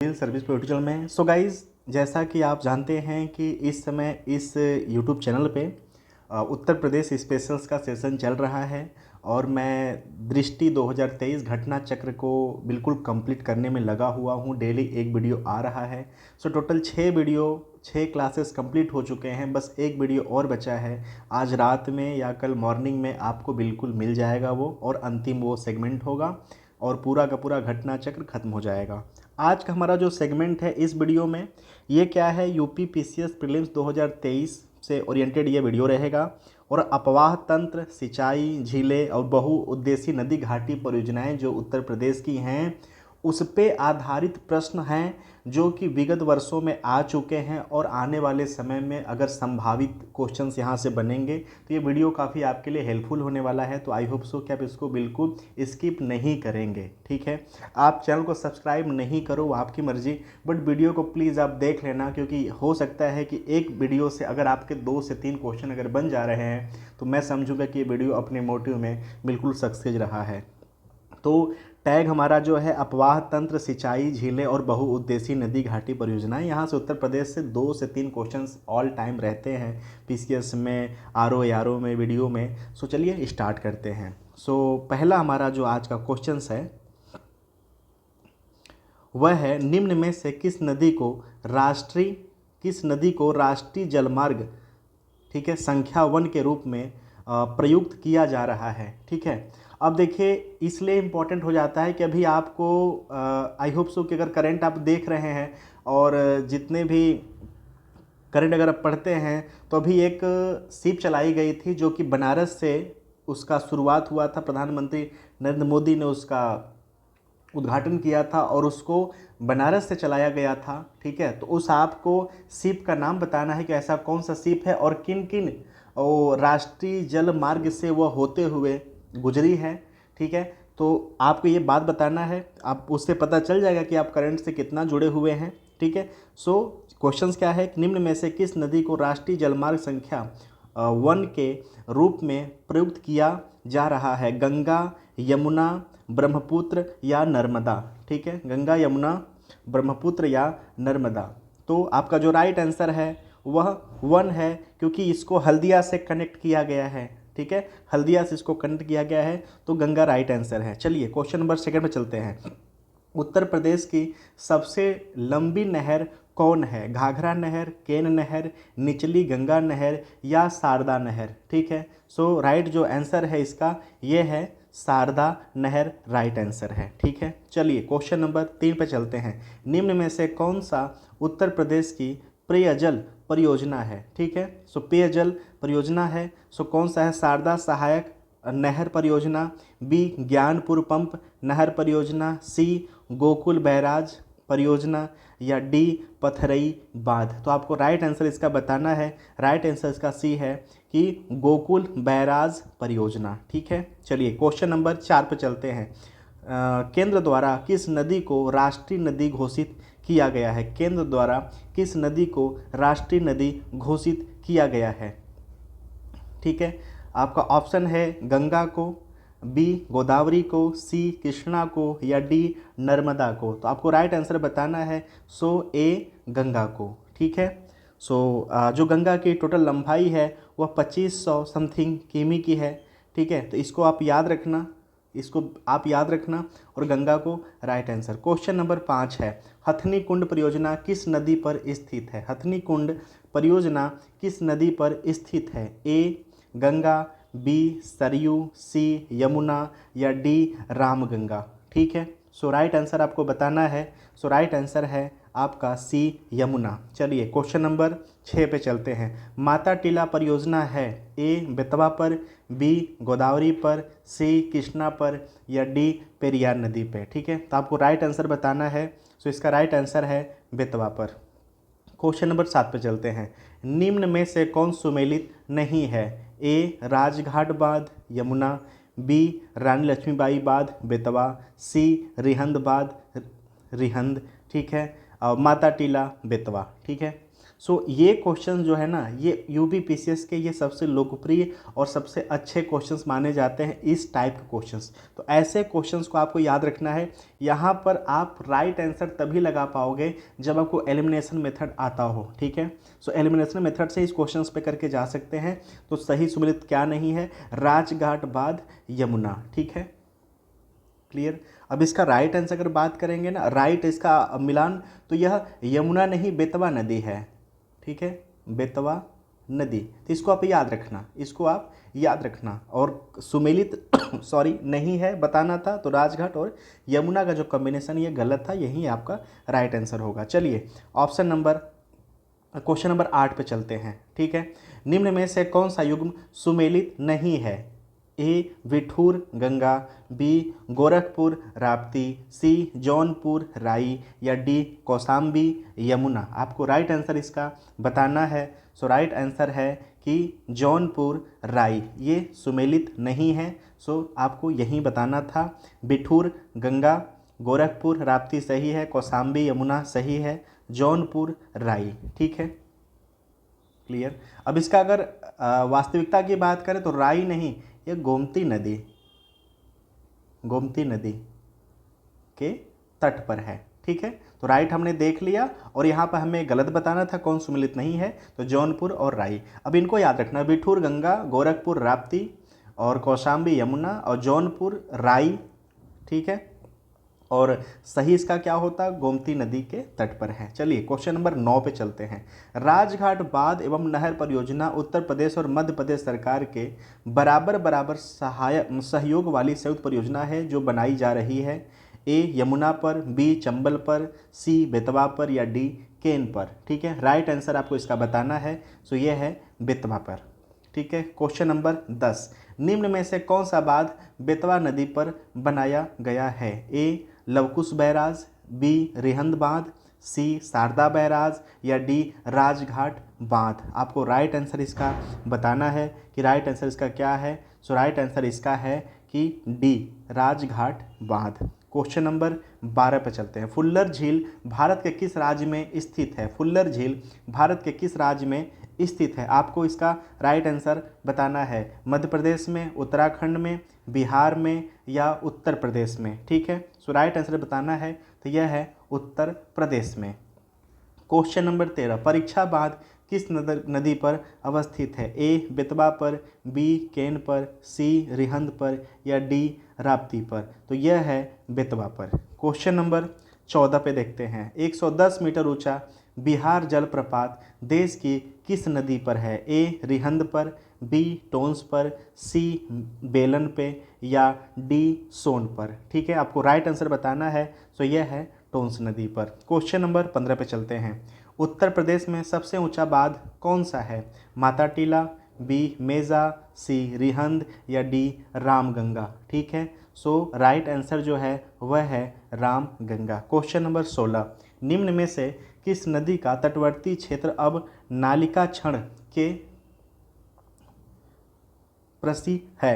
Sunil service professional में। So guys, जैसा कि आप जानते हैं कि इस समय इस यूट्यूब चैनल पे उत्तर प्रदेश स्पेशल्स का सेशन चल रहा है और मैं दृष्टि 2023 घटना चक्र को बिल्कुल कंप्लीट करने में लगा हुआ हूँ। डेली एक वीडियो आ रहा है। सो टोटल 6 क्लासेस कंप्लीट हो चुके हैं, बस एक वीडियो और बचा है। आज रात में या कल मॉर्निंग में आपको बिल्कुल मिल जाएगा वो, और अंतिम वो सेगमेंट होगा और पूरा का पूरा घटना चक्र खत्म हो जाएगा। आज का हमारा जो सेगमेंट है इस वीडियो में, ये क्या है, यूपी पीसीएस प्रीलिम्स 2023 से ओरिएंटेड ये वीडियो रहेगा। और अपवाह तंत्र, सिंचाई, झीलें और बहुउद्देशीय नदी घाटी परियोजनाएं जो उत्तर प्रदेश की हैं, उस पे आधारित प्रश्न हैं जो कि विगत वर्षों में आ चुके हैं और आने वाले समय में अगर संभावित क्वेश्चंस यहाँ से बनेंगे तो ये वीडियो काफ़ी आपके लिए हेल्पफुल होने वाला है। तो आई होप सो कि आप इसको बिल्कुल स्किप नहीं करेंगे, ठीक है। आप चैनल को सब्सक्राइब नहीं करो, वो आपकी मर्जी, बट वीडियो को प्लीज़ आप देख लेना, क्योंकि हो सकता है कि एक वीडियो से अगर आपके 2 से 3 क्वेश्चन अगर बन जा रहे हैं तो मैं समझूंगा कि ये वीडियो अपने मोटिव में बिल्कुल सक्सेस रहा है। तो टैग हमारा जो है अपवाह तंत्र, सिंचाई, झीलें और बहुउद्देशीय नदी घाटी परियोजनाएं। यहाँ से उत्तर प्रदेश से 2 से 3 क्वेश्चंस ऑल टाइम रहते हैं पीसीएस में, आरओ में, वीडियो में। सो चलिए स्टार्ट करते हैं। सो पहला हमारा जो आज का क्वेश्चन है वह है, निम्न में से किस नदी को राष्ट्रीय जलमार्ग, ठीक है, संख्या 1 के रूप में प्रयुक्त किया जा रहा है, ठीक है। अब देखिए, इसलिए इम्पोर्टेंट हो जाता है कि अभी आपको आई होप सो कि अगर करंट आप देख रहे हैं और जितने भी करंट अगर आप पढ़ते हैं तो अभी एक शिप चलाई गई थी जो कि बनारस से उसका शुरुआत हुआ था। प्रधानमंत्री नरेंद्र मोदी ने उसका उद्घाटन किया था और उसको बनारस से चलाया गया था, ठीक है। तो उस आपको शिप का नाम बताना है कि ऐसा कौन सा शिप है और किन किन राष्ट्रीय जल मार्ग से वह होते हुए गुजरी है, ठीक है। तो आपको ये बात बताना है, आप उससे पता चल जाएगा कि आप करंट से कितना जुड़े हुए हैं, ठीक है। सो क्वेश्चंस क्या है, निम्न में से किस नदी को राष्ट्रीय जलमार्ग संख्या 1 के रूप में प्रयुक्त किया जा रहा है? गंगा, यमुना, ब्रह्मपुत्र या नर्मदा, ठीक है। गंगा, यमुना, ब्रह्मपुत्र या नर्मदा। तो आपका जो राइट आंसर है वह 1 है, क्योंकि इसको हल्दिया से कनेक्ट किया गया है, ठीक है। हल्दिया से इसको कनेक्ट किया गया है, तो गंगा राइट आंसर है। चलिए क्वेश्चन नंबर 2 में चलते हैं। उत्तर प्रदेश की सबसे लंबी नहर कौन है? घाघरा नहर, केन नहर, निचली गंगा नहर या शारदा नहर, ठीक है। सो राइट जो आंसर है इसका ये है शारदा नहर, राइट आंसर है, ठीक है। चलिए क्वेश्चन नंबर 3 पे चलते हैं। निम्न में से कौन सा उत्तर प्रदेश की पेयजल परियोजना है, ठीक है। सो पेयजल परियोजना है, सो कौन सा है? शारदा सहायक नहर परियोजना, बी ज्ञानपुर पंप नहर परियोजना, सी गोकुल बैराज परियोजना या डी पथरई बांध। तो आपको राइट आंसर इसका बताना है। राइट आंसर इसका सी है कि गोकुल बैराज परियोजना, ठीक है। चलिए क्वेश्चन नंबर 4 पे चलते हैं। केंद्र द्वारा किस नदी को राष्ट्रीय नदी घोषित किया गया है? केंद्र द्वारा किस नदी को राष्ट्रीय नदी घोषित किया गया है, ठीक है। आपका ऑप्शन है गंगा को, बी गोदावरी को, सी कृष्णा को या डी नर्मदा को। तो आपको राइट आंसर बताना है। सो ए गंगा को, ठीक है। सो जो गंगा की टोटल लंबाई है वह 2500 समथिंग किमी की है, ठीक है। तो इसको आप याद रखना, और गंगा को राइट आंसर। क्वेश्चन नंबर 5 है, हथनी कुंड परियोजना किस नदी पर स्थित है? हथनी कुंड परियोजना किस नदी पर स्थित है? ए गंगा, बी सरयू, सी यमुना या डी रामगंगा, ठीक है। सो राइट आंसर आपको बताना है। सो राइट आंसर है आपका सी यमुना। चलिए क्वेश्चन नंबर 6 पे चलते हैं। माता टीला परियोजना है ए बेतवा पर, बी गोदावरी पर, सी कृष्णा पर या डी पेरियार नदी पे, ठीक है। तो आपको राइट आंसर बताना है। सो इसका राइट आंसर है बेतवा पर। क्वेश्चन नंबर 7 पे चलते हैं। निम्न में से कौन सुमेलित नहीं है? ए राजघाट बांध यमुना, बी रानी लक्ष्मीबाई बांध बेतवा, सी रिहंद बांध रिहंद, ठीक है, और माता टीला बेतवा, ठीक है। सो ये क्वेश्चन जो है ना, ये यूपीपीसीएस के ये सबसे लोकप्रिय और सबसे अच्छे क्वेश्चंस माने जाते हैं, इस टाइप के क्वेश्चंस। तो ऐसे क्वेश्चंस को आपको याद रखना है। यहाँ पर आप राइट आंसर तभी लगा पाओगे जब आपको एलिमिनेशन मेथड आता हो, ठीक है। सो एलिमिनेशन मेथड से इस क्वेश्चन पे करके जा सकते हैं। तो सही सुमेलित क्या नहीं है, राजघाट बाद यमुना, ठीक है, क्लियर। अब इसका राइट आंसर अगर बात करेंगे ना, राइट इसका मिलान, तो यह यमुना नहीं बेतवा नदी है, ठीक है, बेतवा नदी। तो इसको आप याद रखना, इसको आप याद रखना। और सुमेलित सॉरी नहीं है बताना था, तो राजघाट और यमुना का जो कॉम्बिनेशन ये गलत था, यही आपका राइट आंसर होगा। चलिए क्वेश्चन नंबर 8 पे चलते हैं, ठीक है। निम्न में से कौन सा युग्म सुमेलित नहीं है? ए विठूर गंगा, बी गोरखपुर राप्ती, सी जौनपुर राई, या डी कौशाम्बी यमुना। आपको राइट आंसर इसका बताना है। सो राइट आंसर है कि जौनपुर राई ये सुमेलित नहीं है। सो आपको यही बताना था। बिठूर गंगा, गोरखपुर राप्ती सही है, कौशाम्बी यमुना सही है, जौनपुर राई, ठीक है, क्लियर। अब इसका अगर वास्तविकता की बात करें तो राई नहीं, ये गोमती नदी के तट पर है, ठीक है। तो राइट हमने देख लिया, और यहाँ पर हमें गलत बताना था कौन सुमेलित नहीं है, तो जौनपुर और राई। अब इनको याद रखना, बिठूर गंगा, गोरखपुर राप्ती और कौशाम्बी यमुना और जौनपुर राई, ठीक है। और सही इसका क्या होता, गोमती नदी के तट पर है। चलिए क्वेश्चन नंबर 9 पे चलते हैं। राजघाट बांध एवं नहर परियोजना उत्तर प्रदेश और मध्य प्रदेश सरकार के बराबर बराबर सहयोग वाली संयुक्त परियोजना है जो बनाई जा रही है। ए यमुना पर, बी चंबल पर, सी बेतवा पर, या डी केन पर, ठीक है। राइट आंसर आपको इसका बताना है। सो ये है बेतवा पर, ठीक है। क्वेश्चन नंबर 10, निम्न में से कौन सा बांध बेतवा नदी पर बनाया गया है? ए लवकुश बैराज, बी रिहंद बांध, सी शारदा बैराज, या डी राजघाट बांध। आपको राइट आंसर इसका बताना है कि राइट आंसर इसका क्या है। सो राइट आंसर इसका है कि डी राजघाट बांध। क्वेश्चन नंबर 12 पर चलते हैं। फुल्लर झील भारत के किस राज्य में स्थित है? फुल्लर झील भारत के किस राज्य में स्थित है? आपको इसका राइट आंसर बताना है। मध्य प्रदेश में, उत्तराखंड में, बिहार में, या उत्तर प्रदेश में, ठीक है। सो राइट आंसर बताना है, तो यह है उत्तर प्रदेश में। क्वेश्चन नंबर 13, परीक्षा बांध किस नदी पर अवस्थित है? ए बेतवा पर, बी केन पर, सी रिहंद पर, या डी राप्ती पर। तो यह है बेतवा पर। क्वेश्चन नंबर 14 पे देखते हैं। 110 मीटर ऊंचा बिहार जलप्रपात देश की किस नदी पर है? ए रिहंद पर, बी टोंस पर, सी बेलन पे, या डी सोन पर, ठीक है। आपको राइट आंसर बताना है। सो यह है टोंस नदी पर। क्वेश्चन नंबर 15 पे चलते हैं। उत्तर प्रदेश में सबसे ऊंचा बांध कौन सा है? माता टीला, बी मेजा, सी रिहंद, या डी रामगंगा, ठीक है। सो राइट आंसर जो है वह है रामगंगा। क्वेश्चन नंबर 16, निम्न में से किस नदी का तटवर्ती क्षेत्र अब नालिका क्षण के प्रसिद्ध है?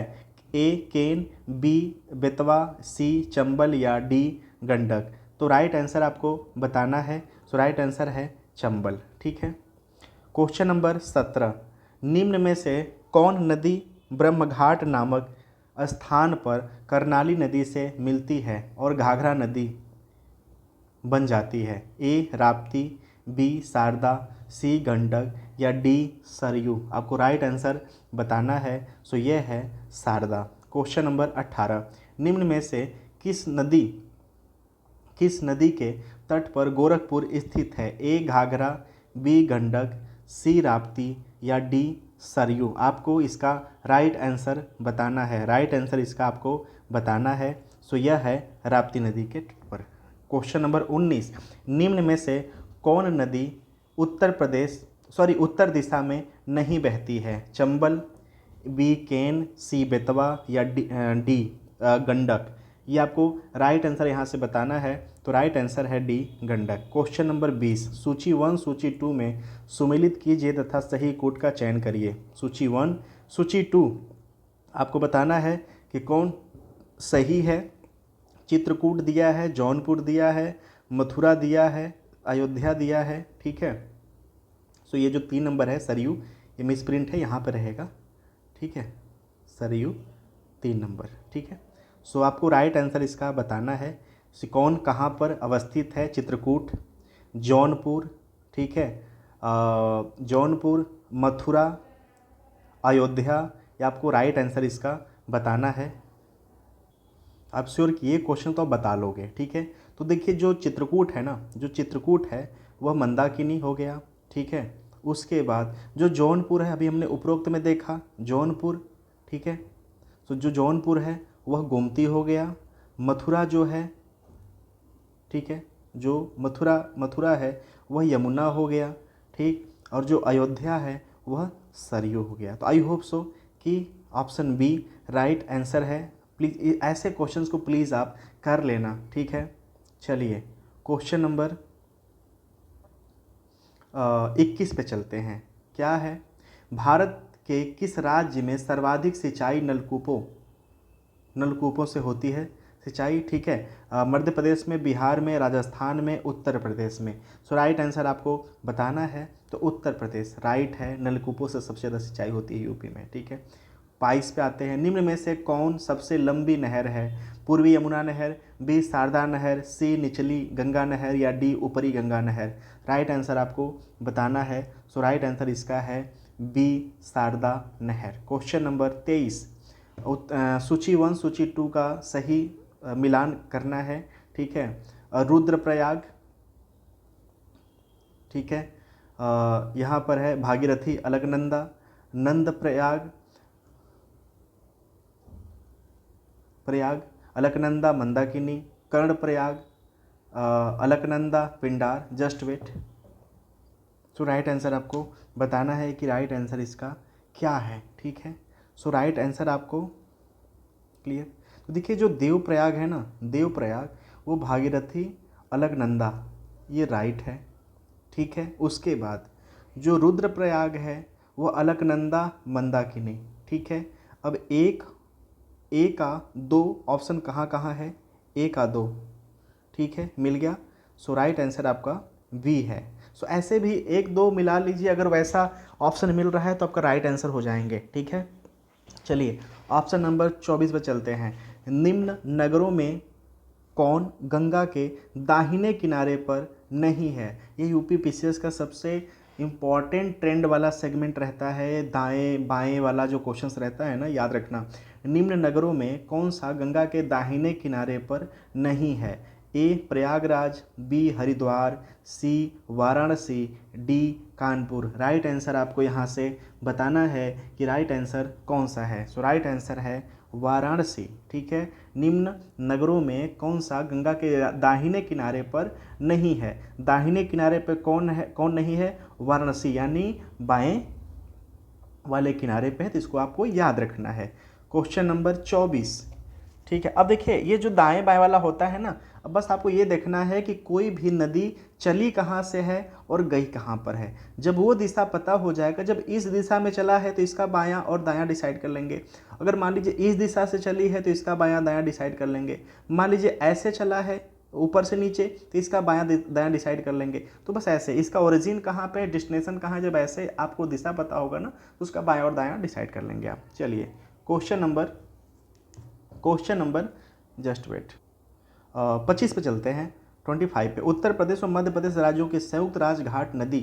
ए केन, बी बेतवा, सी चंबल, या डी गंडक। तो राइट आंसर आपको बताना है। सो राइट आंसर है चंबल, ठीक है। क्वेश्चन नंबर 17, निम्न में से कौन नदी ब्रह्मघाट नामक स्थान पर कर्नाली नदी से मिलती है और घाघरा नदी बन जाती है? ए राप्ती, बी शारदा, सी गंडक, या डी सरयू। आपको राइट आंसर बताना है। सो यह है शारदा। क्वेश्चन नंबर 18, निम्न में से किस नदी के तट पर गोरखपुर स्थित है? ए घाघरा, बी गंडक, सी राप्ती, या डी सरयू। आपको इसका राइट आंसर बताना है। राइट आंसर इसका आपको बताना है। सो यह है राप्ती नदी के तट पर। क्वेश्चन नंबर 19, निम्न में से कौन नदी उत्तर दिशा में नहीं बहती है? चंबल, बी केन, सी बेतवा, या डी गंडक। ये आपको राइट आंसर यहाँ से बताना है। तो राइट आंसर है डी गंडक। क्वेश्चन नंबर 20, सूची 1 सूची 2 में सुमेलित कीजिए तथा सही कूट का चयन करिए। सूची 1 सूची 2 आपको बताना है कि कौन सही है। चित्रकूट दिया है, जौनपुर दिया है, मथुरा दिया है, अयोध्या दिया है, ठीक है। सो ये जो 3 नंबर है सरयू, ये मिस प्रिंट है, यहाँ पे रहेगा, ठीक है, सरयू 3 नंबर, ठीक है। सो आपको राइट आंसर इसका बताना है। सिकोन कहाँ पर अवस्थित है? चित्रकूट, जौनपुर, ठीक है, जौनपुर, मथुरा, अयोध्या, ये आपको राइट आंसर इसका बताना है। आप श्योर कि ये क्वेश्चन तो आप बता लोगे, ठीक है। तो देखिए जो चित्रकूट है ना, जो चित्रकूट है वह मंदाकिनी हो गया, ठीक है। उसके बाद जो जौनपुर है, अभी हमने उपरोक्त में देखा जौनपुर, ठीक है। तो जो जौनपुर है वह गोमती हो गया। मथुरा जो है, ठीक है, जो मथुरा है वह यमुना हो गया, ठीक। और जो अयोध्या है वह सरयू हो गया। तो आई होप सो कि ऑप्शन बी राइट आंसर है। प्लीज़ ऐसे क्वेश्चंस को प्लीज़ आप कर लेना, ठीक है। चलिए क्वेश्चन नंबर 21 पे चलते हैं। क्या है? भारत के किस राज्य में सर्वाधिक सिंचाई नलकूपों से होती है सिंचाई, ठीक है। मध्य प्रदेश में, बिहार में, राजस्थान में, उत्तर प्रदेश में। सो राइट आंसर आपको बताना है। तो उत्तर प्रदेश राइट है, नलकूपों से सबसे ज़्यादा सिंचाई होती है यूपी में, ठीक है। 22 पे आते हैं। निम्न में से कौन सबसे लंबी नहर है? पूर्वी यमुना नहर, बी शारदा नहर, सी निचली गंगा नहर, या डी ऊपरी गंगा नहर। राइट आंसर आपको बताना है। सो राइट आंसर इसका है बी शारदा नहर। क्वेश्चन नंबर 23, सूची 1 सूची 2 का सही मिलान करना है, ठीक है। रुद्रप्रयाग, ठीक है, यहाँ पर है Bhagirathi, Alaknanda, Nandprayag, Alaknanda, Mandakini, Karnaprayag, Alaknanda, Pindar. Just wait. So right answer आपको बताना है कि राइट आंसर इसका क्या है, ठीक है। सो राइट आंसर आपको क्लियर। तो देखिए जो देवप्रयाग है ना, देवप्रयाग वो भागीरथी, अलकनंदा, ये राइट है, ठीक है। उसके बाद जो रुद्रप्रयाग है वो अलकनंदा, मंदाकिनी, ठीक है। अब ए का 2 ऑप्शन कहाँ कहाँ है? ए का 2, ठीक है, मिल गया। सो राइट आंसर आपका बी है। सो ऐसे भी 1 2 मिला लीजिए, अगर वैसा ऑप्शन मिल रहा है तो आपका राइट आंसर हो जाएंगे, ठीक है। चलिए ऑप्शन नंबर 24 पर चलते हैं। निम्न नगरों में कौन गंगा के दाहिने किनारे पर नहीं है? ये यूपी पीसीएस का सबसे इम्पॉर्टेंट ट्रेंड वाला सेगमेंट रहता है, दाएं बाएं वाला जो क्वेश्चंस रहता है ना, याद रखना। निम्न नगरों में कौन सा गंगा के दाहिने किनारे पर नहीं है? A Prayagraj, B Haridwar, C Varanasi, D Kanpur. Right answer आपको यहाँ से बताना है कि राइट आंसर कौन सा है। सो राइट आंसर है वाराणसी, ठीक है। निम्न नगरों में कौन सा गंगा के दाहिने किनारे पर नहीं है? दाहिने किनारे पर कौन है, कौन नहीं है? वाराणसी, यानी बाएं वाले किनारे पे है, तो इसको आपको याद रखना है। क्वेश्चन नंबर 24, ठीक है। अब देखिए ये जो दाएं बाएं वाला होता है ना, अब बस आपको ये देखना है कि कोई भी नदी चली कहाँ से है और गई कहाँ पर है। जब वो दिशा पता हो जाएगा, जब इस दिशा में चला है तो इसका बायां और दायां डिसाइड कर लेंगे। अगर मान लीजिए इस दिशा से चली है तो इसका बायां दायां डिसाइड कर लेंगे। मान लीजिए ऐसे चला है ऊपर से नीचे तो इसका बायां दायां डिसाइड कर लेंगे। तो बस ऐसे इसका ओरिजिन कहाँ पे, डेस्टिनेशन कहाँ, जब ऐसे आपको दिशा पता होगा ना तो उसका बायां और दायां डिसाइड कर लेंगे आप। चलिए क्वेश्चन नंबर जस्ट वेट 25 पे चलते हैं। 25 पे उत्तर प्रदेश और मध्य प्रदेश राज्यों के संयुक्त राजघाट नदी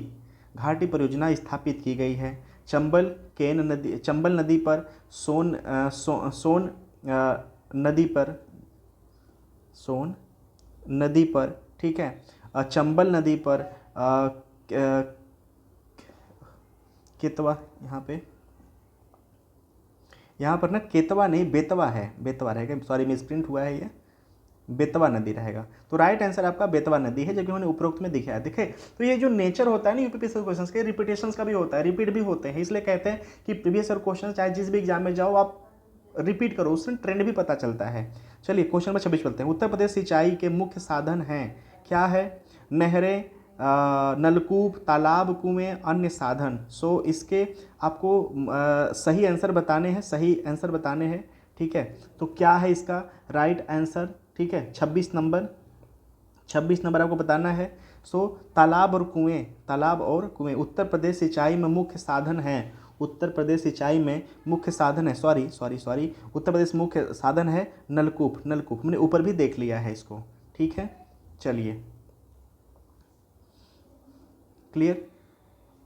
घाटी परियोजना स्थापित की गई है। चंबल नदी पर, सोन नदी पर, ठीक है, चंबल नदी पर, केतवा, यहाँ पर ना केतवा नहीं बेतवा है, बेतवा रहेगा, सॉरी मिसप्रिंट हुआ है, ये बेतवा नदी रहेगा। तो राइट आंसर आपका बेतवा नदी है, जबकि उन्होंने उपरोक्त में दिखाया। देखे तो ये जो नेचर होता है ना यूपीपीएससी क्वेश्चंस के, रिपीटेशंस का भी होता है, रिपीट भी होते हैं, इसलिए कहते हैं कि प्रीवियस ईयर क्वेश्चन चाहे जिस भी एग्जाम में जाओ आप रिपीट करो, उससे ट्रेंड भी पता चलता है। चलिए क्वेश्चन नंबर 26 चलते हैं। उत्तर प्रदेश सिंचाई के मुख्य साधन हैं, क्या है? नहरें, नलकूप, तालाब, कुएं, अन्य साधन। सो इसके आपको सही आंसर बताने हैं, ठीक है। तो क्या है इसका राइट आंसर, ठीक है। 26 नंबर आपको बताना है। सो तालाब और कुएं, तालाब और कुएं उत्तर प्रदेश सिंचाई में मुख्य साधन हैं। उत्तर प्रदेश सिंचाई में मुख्य साधन है, सॉरी उत्तर प्रदेश मुख्य साधन है नलकूप। नलकूप मैंने ऊपर भी देख लिया है इसको, ठीक है। चलिए क्लियर।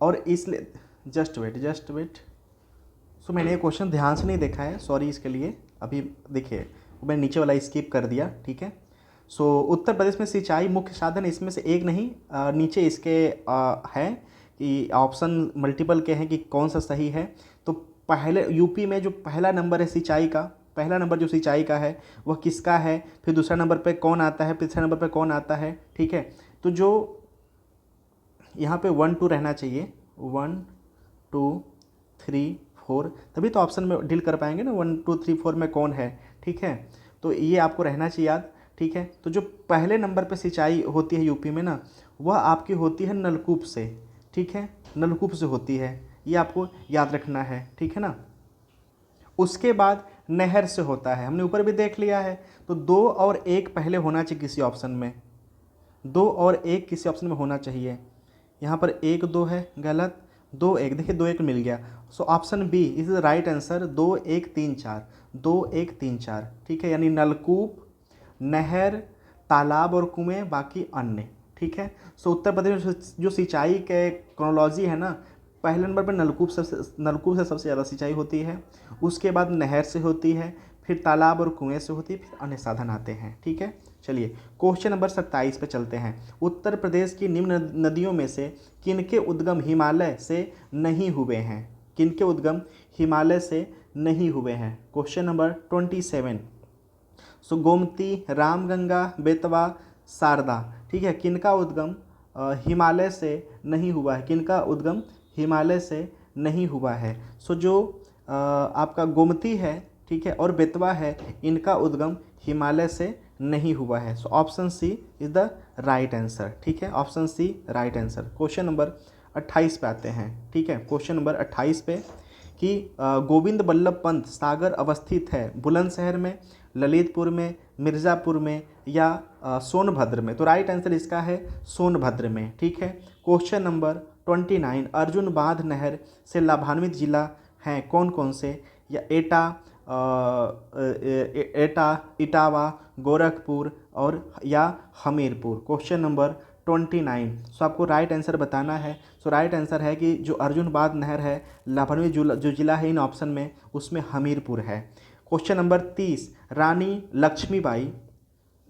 और इसलिए जस्ट वेट, सो मैंने ये क्वेश्चन ध्यान से नहीं देखा है, सॉरी इसके लिए। अभी देखिए मैंने नीचे वाला स्किप कर दिया, ठीक है। सो उत्तर प्रदेश में सिंचाई मुख्य साधन इसमें से एक नहीं, नीचे इसके है कि ऑप्शन मल्टीपल के हैं कि कौन सा सही है। तो पहले यूपी में जो पहला नंबर है सिंचाई का, पहला नंबर जो सिंचाई का है वह किसका है, फिर दूसरा नंबर पे कौन आता है, तीसरा नंबर पे कौन आता है, ठीक है। तो जो यहाँ पे 1 2 रहना चाहिए, 1 2 3 4, तभी तो ऑप्शन में डील कर पाएंगे ना 1 2 3 4 में कौन है, ठीक है। तो ये आपको रहना चाहिए याद, ठीक है। तो जो पहले नंबर पे सिंचाई होती है यूपी में ना, वह आपकी होती है नलकूप से, ठीक है, नलकूप से होती है, ये आपको याद रखना है, ठीक है ना। उसके बाद नहर से होता है, हमने ऊपर भी देख लिया है। तो 2 और 1 पहले होना चाहिए किसी ऑप्शन में, 2 और 1 किसी ऑप्शन में होना चाहिए। यहाँ पर 1 2 है, गलत, 2 1, देखिए 2 1 मिल गया। So option B is the right answer, 2 1 3 4, 2 1 3 4, ठीक है। यानी नलकूप, नहर, तालाब और कुएं, बाकी अन्य, ठीक है। सो उत्तर प्रदेश में जो सिंचाई के क्रोनोलॉजी है ना, पहले नंबर पर नलकूप से सबसे ज़्यादा सिंचाई होती है, उसके बाद नहर से होती है, फिर तालाब और कुएं से होती है, फिर अन्य साधन आते हैं, ठीक है। चलिए क्वेश्चन नंबर 27 पे चलते हैं। उत्तर प्रदेश की निम्न नदियों में से किनके उद्गम हिमालय से नहीं हुए हैं, किनके उद्गम हिमालय से नहीं हुए हैं। Question number 27। सो गोमती, रामगंगा, बेतवा, शारदा, ठीक है, किनका उद्गम हिमालय से नहीं हुआ है, किनका उद्गम हिमालय से नहीं हुआ है। सो जो आपका गोमती है, ठीक है, और बेतवा है, इनका उद्गम हिमालय से नहीं हुआ है। So option C is the right answer, ठीक है, option C right answer. Question number 28 पे आते हैं, ठीक है। क्वेश्चन नंबर 28 पे कि गोविंद बल्लभ पंत सागर अवस्थित है बुलंदशहर में, ललितपुर में, मिर्ज़ापुर में या सोनभद्र में। तो राइट आंसर इसका है सोनभद्र में, ठीक है। क्वेश्चन नंबर 29, अर्जुन बांध नहर से लाभान्वित जिला हैं कौन कौन से, या एटा, इटावा, गोरखपुर और या हमीरपुर। Question number 29। सो आपको राइट आंसर बताना है। सो राइट आंसर है कि जो अर्जुन बांध नहर है लाभान्वित जो जिला है इन ऑप्शन में, उसमें हमीरपुर है। क्वेश्चन नंबर 30, रानी लक्ष्मीबाई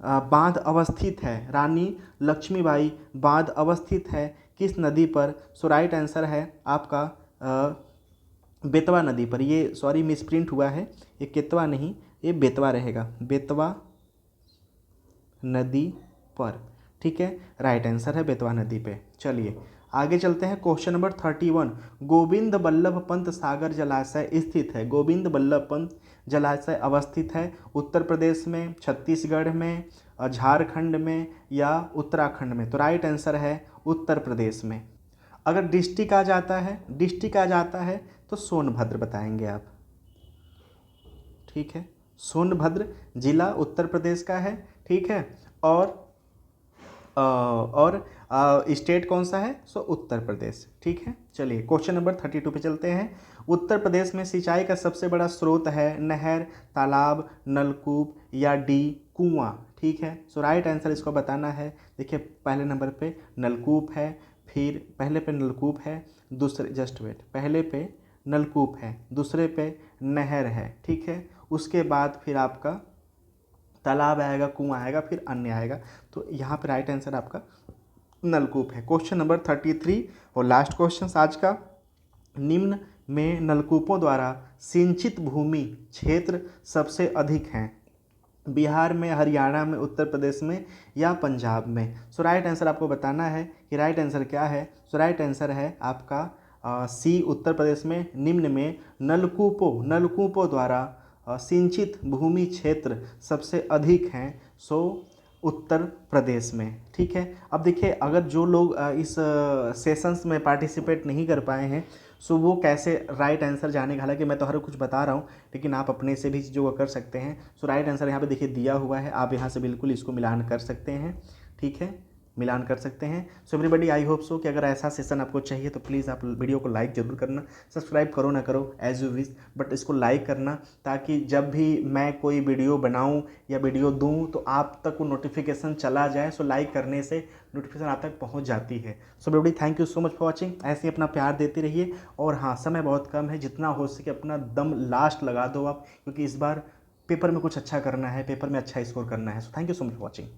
बांध अवस्थित है, रानी लक्ष्मीबाई बांध अवस्थित है किस नदी पर। सो राइट आंसर है आपका बेतवा नदी पर। ये सॉरी मिसप्रिंट हुआ है, ये केतवा नहीं, ये बेतवा रहेगा, बेतवा नदी पर, ठीक है, राइट आंसर है बेतवा नदी पे। चलिए आगे चलते हैं। क्वेश्चन नंबर 31, गोविंद बल्लभ पंत सागर जलाशय स्थित है, गोविंद बल्लभ पंत जलाशय अवस्थित है उत्तर प्रदेश में, छत्तीसगढ़ में, झारखंड में या उत्तराखंड में। तो राइट आंसर है उत्तर प्रदेश में। अगर डिस्ट्रिक्ट आ जाता है तो सोनभद्र बताएंगे आप, ठीक है, सोनभद्र जिला उत्तर प्रदेश का है, ठीक है। और स्टेट कौन सा है, सो उत्तर प्रदेश, ठीक है। चलिए क्वेश्चन नंबर 32 पे चलते हैं। उत्तर प्रदेश में सिंचाई का सबसे बड़ा स्रोत है नहर, तालाब, नलकूप या डी कुआं, ठीक है। सो राइट आंसर इसको बताना है। देखिए पहले नंबर पे नलकूप है, फिर पहले पे नलकूप है, दूसरे जस्ट वेट, पहले पे नलकूप है, दूसरे पे नहर है, ठीक है, उसके बाद फिर आपका तालाब आएगा, कुआं आएगा, फिर अन्य आएगा। तो यहाँ पे राइट आंसर आपका नलकूप है। क्वेश्चन नंबर 33 और लास्ट क्वेश्चन आज का, निम्न में नलकूपों द्वारा सिंचित भूमि क्षेत्र सबसे अधिक हैं, बिहार में, हरियाणा में, उत्तर प्रदेश में या पंजाब में। सो राइट आंसर आपको बताना है कि राइट आंसर क्या है। सो राइट आंसर है आपका सी, उत्तर प्रदेश में निम्न में नलकूपों द्वारा सिंचित भूमि क्षेत्र सबसे अधिक हैं, सो उत्तर प्रदेश में, ठीक है। अब देखिए अगर जो लोग इस सेशंस में पार्टिसिपेट नहीं कर पाए हैं, सो वो कैसे राइट आंसर जानेगा। हालांकि मैं तो हर कुछ बता रहा हूँ, लेकिन आप अपने से भी चीज़ों को कर सकते हैं। सो राइट आंसर यहाँ पे देखिए दिया हुआ है, आप यहाँ से बिल्कुल इसको मिलान कर सकते हैं, ठीक है। मिलान कर सकते हैं। So everybody, I hope so कि अगर ऐसा सेशन आपको चाहिए तो प्लीज़ आप वीडियो को लाइक जरूर करना। सब्सक्राइब करो ना करो एज यू विश, बट इसको लाइक करना, ताकि जब भी मैं कोई वीडियो बनाऊं या वीडियो दूं तो आप तक वो नोटिफिकेशन चला जाए। सो लाइक करने से नोटिफिकेशन आप तक पहुंच जाती है। So everybody, thank you so much for watching. ऐसे ही अपना प्यार देते रहिए। और हाँ, समय बहुत कम है, जितना हो सके अपना दम लास्ट लगा दो आप, क्योंकि इस बार पेपर में कुछ अच्छा करना है, पेपर में अच्छा स्कोर करना है। So thank you so much for watching.